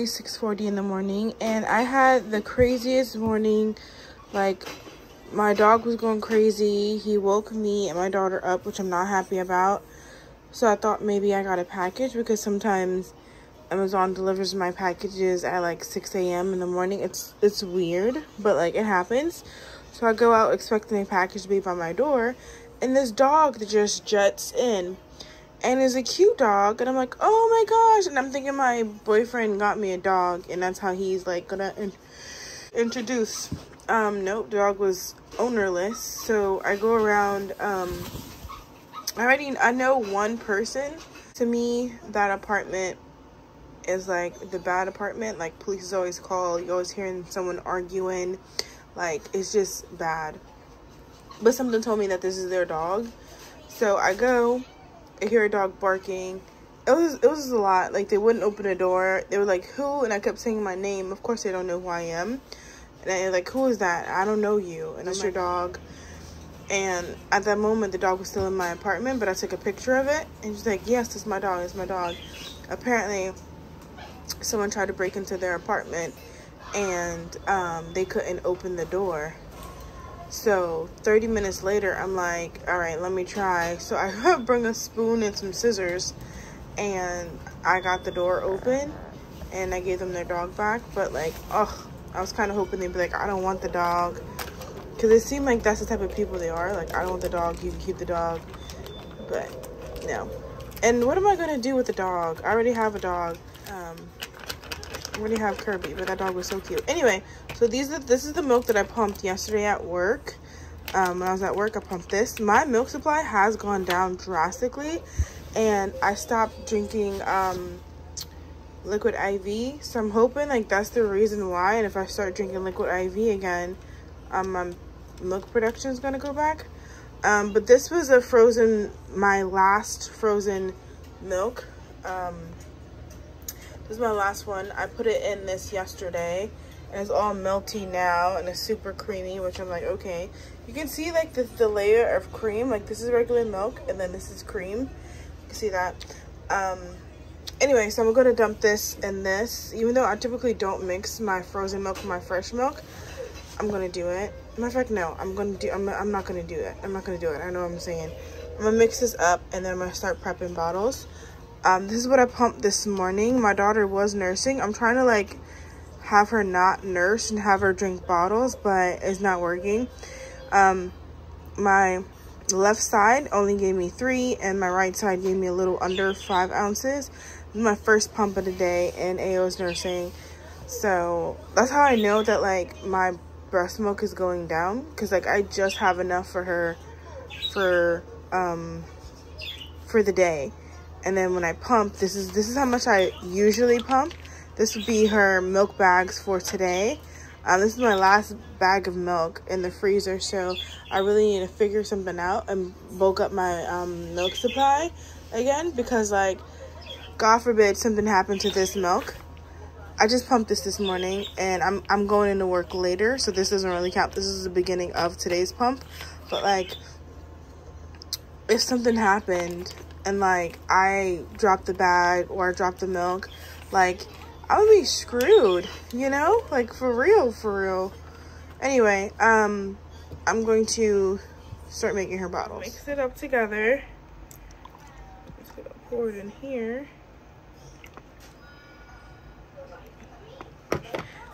currently 6:40 in the morning, and I had the craziest morning. Like, my dog was going crazy. He woke me and my daughter up, which I'm not happy about. So I thought maybe I got a package, because sometimes Amazon delivers my packages at like 6 a.m. in the morning. It's weird, but like it happens. So I go out expecting a package to be by my door, and this dog just jets in. And it's a cute dog, and I'm like, oh my gosh. And I'm thinking my boyfriend got me a dog, and that's how he's like gonna introduce. Nope, the dog was ownerless. So I go around, I know one person. To me, that apartment is like the bad apartment. Like, police is always called, you're always hearing someone arguing. Like, it's just bad. But something told me that this is their dog. So I go, I hear a dog barking. It was a lot. Like, they wouldn't open the door. They were like, who? And I kept saying my name. Of course they don't know who I am. And they're like, who is that? I don't know you. And it's your dog. And at that moment, the dog was still in my apartment, but I took a picture of it. And she's like, yes, it's my dog. It's my dog. Apparently, someone tried to break into their apartment, and they couldn't open the door. So 30 minutes later, I'm like, all right, let me try. So I bring a spoon and some scissors, and I got the door open, and I gave them their dog back. But like, oh, I was kind of hoping they'd be like, I don't want the dog, because it seemed like that's the type of people they are. Like, I don't want the dog, you can keep the dog. But no. And what am I gonna do with the dog? I already have a dog. I already have Kirby, but that dog was so cute. Anyway, so this is the milk that I pumped yesterday at work. When I was at work, I pumped this. My milk supply has gone down drastically, and I stopped drinking liquid IV. So I'm hoping like that's the reason why. And if I start drinking liquid IV again, my milk production is gonna go back. But this was my last frozen milk. This is my last one. I put it in this yesterday, and it's all melty now, and it's super creamy, which I'm like, okay. You can see like the layer of cream. Like, this is regular milk, and then this is cream. You can see that. Anyway, so I'm gonna dump this in this. Even though I typically don't mix my frozen milk with my fresh milk, I'm gonna do it. Matter of fact, no, I'm not gonna do it. I'm not gonna do it. I know what I'm saying. I'm gonna mix this up, and then I'm gonna start prepping bottles. This is what I pumped this morning. My daughter was nursing. I'm trying to like have her not nurse and have her drink bottles, but it's not working. My left side only gave me 3, and my right side gave me a little under 5 ounces. This is my first pump of the day, and AO's nursing. So that's how I know that like my breast milk is going down, because like I just have enough for her for the day. And then when I pump, this is how much I usually pump. This would be her milk bags for today. This is my last bag of milk in the freezer, so I really need to figure something out and bulk up my milk supply again, because like, God forbid something happened to this milk. I just pumped this morning, and I'm going into work later, so this doesn't really count. This is the beginning of today's pump. But like, if something happened and like I dropped the bag or I dropped the milk, like I would be screwed, you know? Like, for real. Anyway, I'm going to start making her bottles. Mix it up together. Just gonna pour it in here.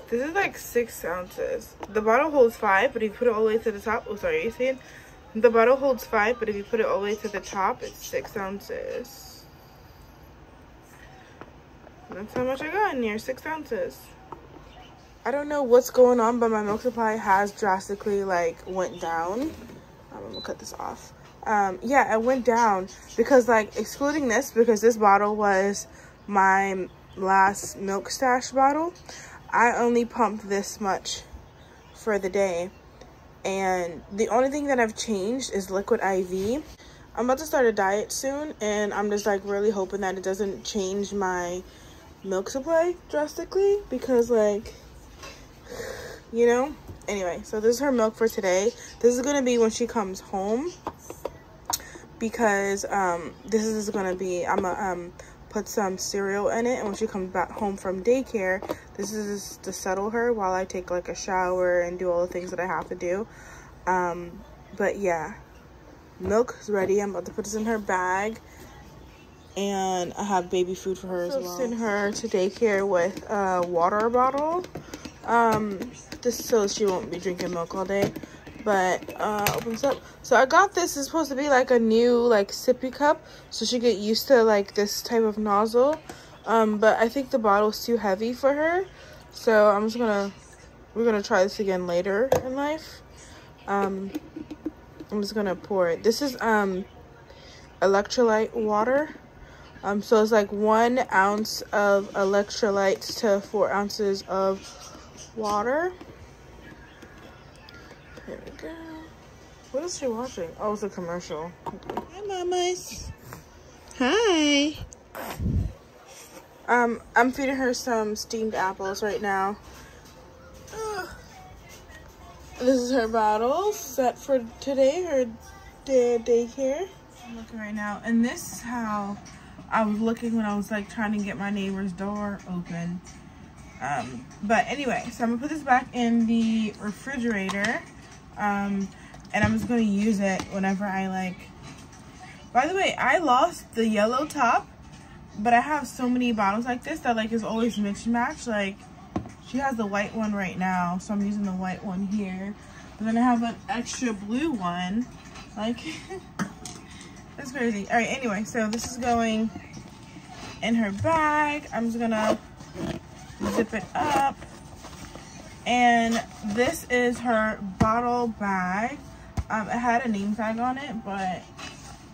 This is like 6 ounces. The bottle holds 5, but if you put it all the way to the top, oh sorry, you see it? The bottle holds 5, but if you put it all the way to the top, it's 6 ounces. That's how much I got in here, 6 ounces. I don't know what's going on, but my milk supply has drastically like went down. I'm gonna cut this off. Yeah, it went down because like, excluding this, because this bottle was my last milk stash bottle, I only pumped this much for the day. And the only thing that I've changed is liquid IV. I'm about to start a diet soon, and I'm just like really hoping that it doesn't change my milk supply drastically, because like, you know. Anyway, so this is her milk for today. This is gonna be when she comes home, because this is gonna be, I'm gonna put some cereal in it, and when she comes back home from daycare, this is to settle her while I take like a shower and do all the things that I have to do. But yeah, milk is ready. I'm about to put this in her bag, and I have baby food for her as well. Send her to daycare with a water bottle, this so she won't be drinking milk all day. But opens up. So I got this. It's supposed to be like a new like sippy cup, so she get used to like this type of nozzle. But I think the bottle's too heavy for her, so we're gonna try this again later in life. I'm just gonna pour it. This is electrolyte water. So it's like 1 ounce of electrolytes to 4 ounces of water. There we go. What is she watching? Oh, it's a commercial. Hi, mamas. Hi. I'm feeding her some steamed apples right now. This is her bottle set for today, her daycare. I'm looking right now, and this is how I was looking when I was like trying to get my neighbor's door open. But anyway, so I'm gonna put this back in the refrigerator. And I'm just going to use it whenever I like. By the way, I lost the yellow top, but I have so many bottles like this that like is always mix and match. Like she has the white one right now, so I'm using the white one here. But then I have an extra blue one. Like that's crazy. All right, anyway, so this is going in her bag. I'm just gonna zip it up. And this is her bottle bag. It had a name tag on it, but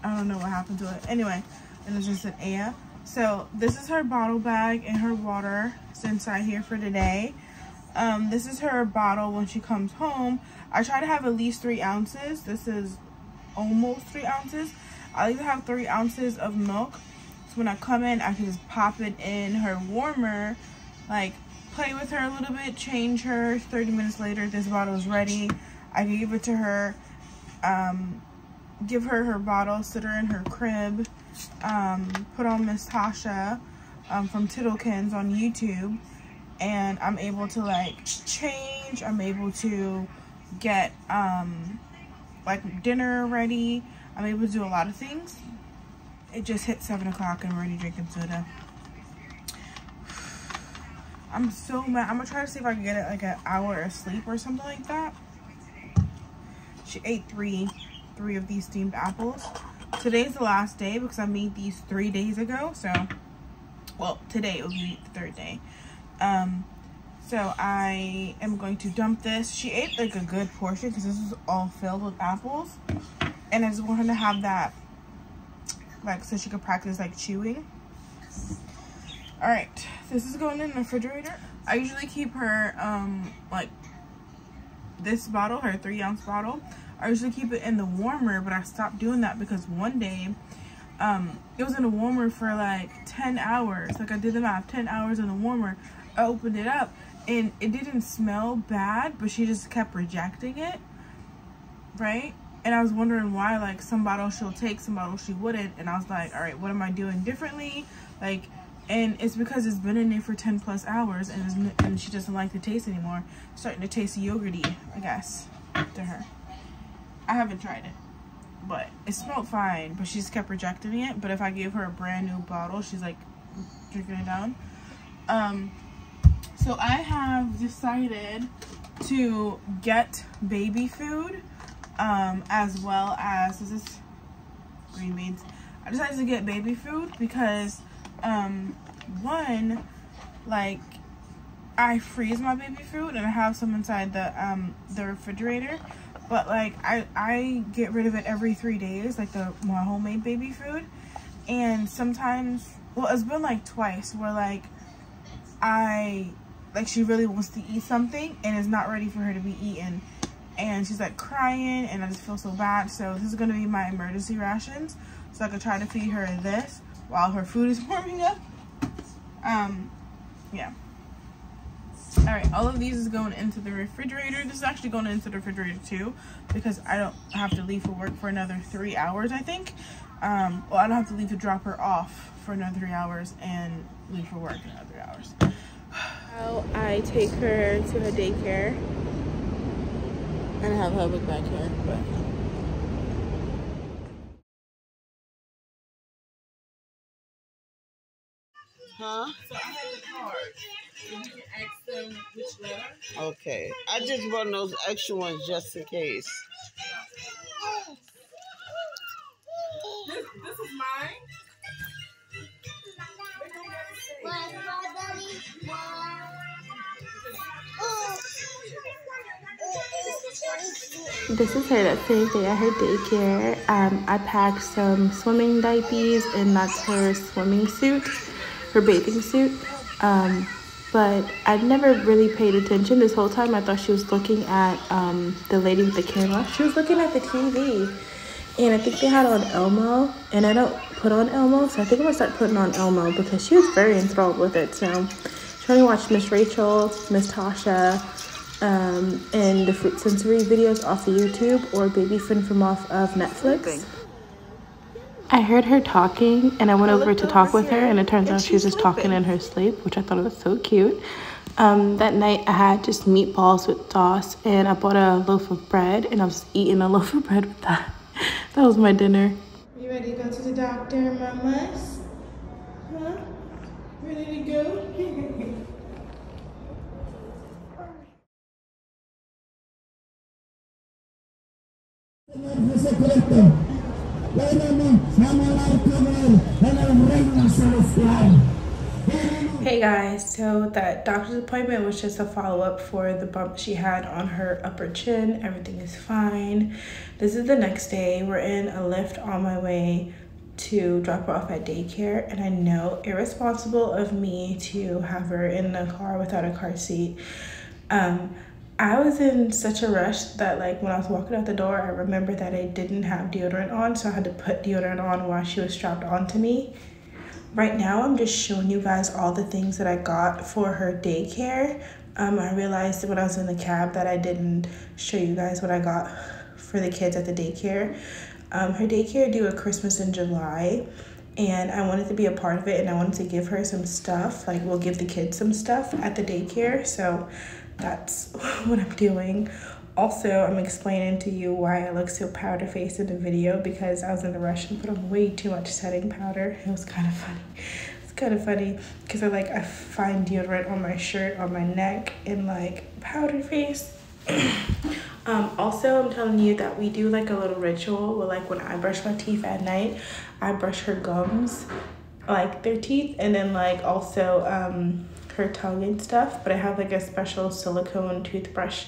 I don't know what happened to it. Anyway, and it's just an Aya. So this is her bottle bag, and her water is inside here for today. This is her bottle when she comes home. I try to have at least 3 ounces. This is almost 3 ounces. I like to have 3 ounces of milk. So when I come in, I can just pop it in her warmer, like play with her a little bit, change her. 30 minutes later, this bottle is ready. I can give it to her, give her her bottle, sit her in her crib, put on Miss Tasha from Tiddlekins on YouTube, and I'm able to like change. I'm able to get like dinner ready. I'm able to do a lot of things. It just hit 7 o'clock and we're already drinking soda. I'm so mad. I'm gonna try to see if I can get it like an hour of sleep or something like that. She ate three of these steamed apples. Today's the last day because I made these 3 days ago. So, well, today will be the 3rd day. So I am going to dump this. She ate like a good portion because this is all filled with apples, and I just want her to have that, like, so she could practice like chewing. All right, this is going in the refrigerator. I usually keep her, like this bottle, her 3 ounce bottle, I usually keep it in the warmer, but I stopped doing that because one day, it was in the warmer for like 10 hours. Like I did the math, 10 hours in the warmer. I opened it up and it didn't smell bad, but she just kept rejecting it, right? And I was wondering why, like some bottles she'll take, some bottles she wouldn't. And I was like, all right, what am I doing differently? Like, and it's because it's been in there for 10 plus hours and she doesn't like the taste anymore. It's starting to taste yogurty, I guess, to her. I haven't tried it, but it smelled fine, but she just kept rejecting it. But if I gave her a brand new bottle, she's like drinking it down. So I have decided to get baby food, as well as, this is green beans. I decided to get baby food because, one, like, I freeze my baby food and I have some inside the refrigerator, but like I get rid of it every 3 days, like my homemade baby food. And sometimes, well, it's been like twice where like she really wants to eat something and it's not ready for her to be eaten, and she's like crying and I just feel so bad. So this is going to be my emergency rations, so I can try to feed her this while her food is warming up. Yeah. All right, all of these is going into the refrigerator. This is actually going into the refrigerator too, because I don't have to leave for work for another 3 hours, I think. Well, I don't have to leave to drop her off for another 3 hours and leave for work in another 3 hours. So I take her to her daycare and have her look back here, but. Huh? So I have the card. You can ask them which letter. Okay. I just run those extra ones just in case. This is mine. This is her that same day at her daycare. I packed some swimming diapers, and that's her swimming suit, her bathing suit. But I never really paid attention this whole time. I thought she was looking at the lady with the camera. She was looking at the TV, and I think they had on Elmo, and I don't put on Elmo, so I think I'm gonna start putting on Elmo because she was very enthralled with it. So trying to watch Miss Rachel, Miss Tasha, and the Fruit Sensory videos off of YouTube, or Baby Fin from off of Netflix. I heard her talking, and I went over to talk with her, and it turns out she was just talking in her sleep, which I thought was so cute. That night I had just meatballs with sauce, and I bought a loaf of bread, and I was eating a loaf of bread with that. That was my dinner. You ready to go to the doctor, mamas? Huh? Ready to go? Hey guys, so that doctor's appointment was just a follow-up for the bump she had on her upper chin. Everything is fine. This is the next day. We're in a Lyft on my way to drop her off at daycare, and I know irresponsible of me to have her in the car without a car seat. I was in such a rush that, like, when I was walking out the door, I remember that I didn't have deodorant on, so I had to put deodorant on while she was strapped onto me. Right now, I'm just showing you guys all the things that I got for her daycare. I realized when I was in the cab that I didn't show you guys what I got for the kids at the daycare. Her daycare do a Christmas in July, and I wanted to be a part of it, and I wanted to give her some stuff. Like, we'll give the kids some stuff at the daycare, so that's what I'm doing. Also, I'm explaining to you why I look so powder faced in the video, because I was in a rush and put on way too much setting powder. It was kind of funny. It's kind of funny because I find deodorant on my shirt, on my neck, and like powder face. Also, I'm telling you that we do like a little ritual where, like, when I brush my teeth at night, I brush her gums, like their teeth, and then like also her tongue and stuff. But I have like a special silicone toothbrush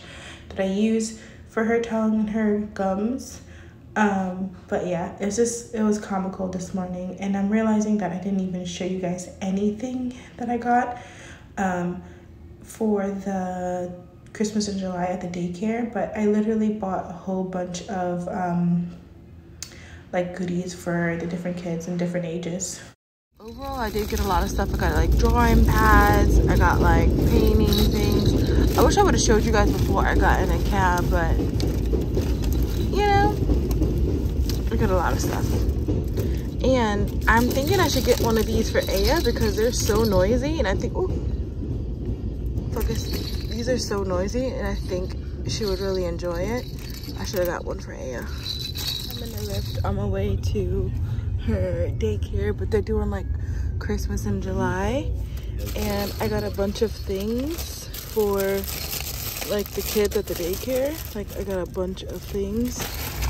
that I use for her tongue and her gums. But yeah, it was comical this morning, and I'm realizing that I didn't even show you guys anything that I got for the Christmas in July at the daycare, but I literally bought a whole bunch of like goodies for the different kids in different ages. Overall, I did get a lot of stuff. I got like drawing pads, I got like painting things. I wish I would have showed you guys before I got in a cab, but you know, I got a lot of stuff. And I'm thinking I should get one of these for Aya because they're so noisy, and I think, ooh, focus. These are so noisy, and I think she would really enjoy it. I should have got one for Aya. I'm in the Lyft on my way to her daycare, but they're doing like Christmas in July, and I got a bunch of things for like the kids at the daycare. Like, I got a bunch of things,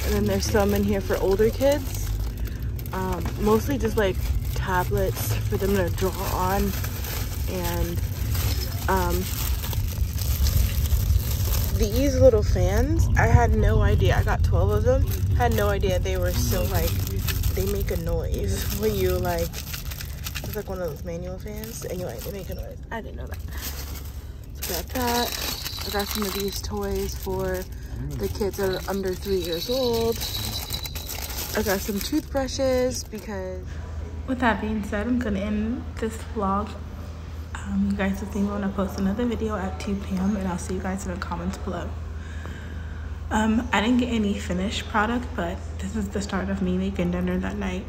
and then there's some in here for older kids. Mostly just like tablets for them to draw on, and these little fans, I had no idea. I got 12 of them. I had no idea they were so like, they make a noise when you like, it's like one of those manual fans. Anyway, they make a noise. I didn't know that. So I got that. I got some of these toys for the kids that are under 3 years old. I got some toothbrushes because... With that being said, I'm gonna end this vlog. You guys will see me when I post another video at 2 p.m. and I'll see you guys in the comments below. I didn't get any finished product, but this is the start of me making dinner that night.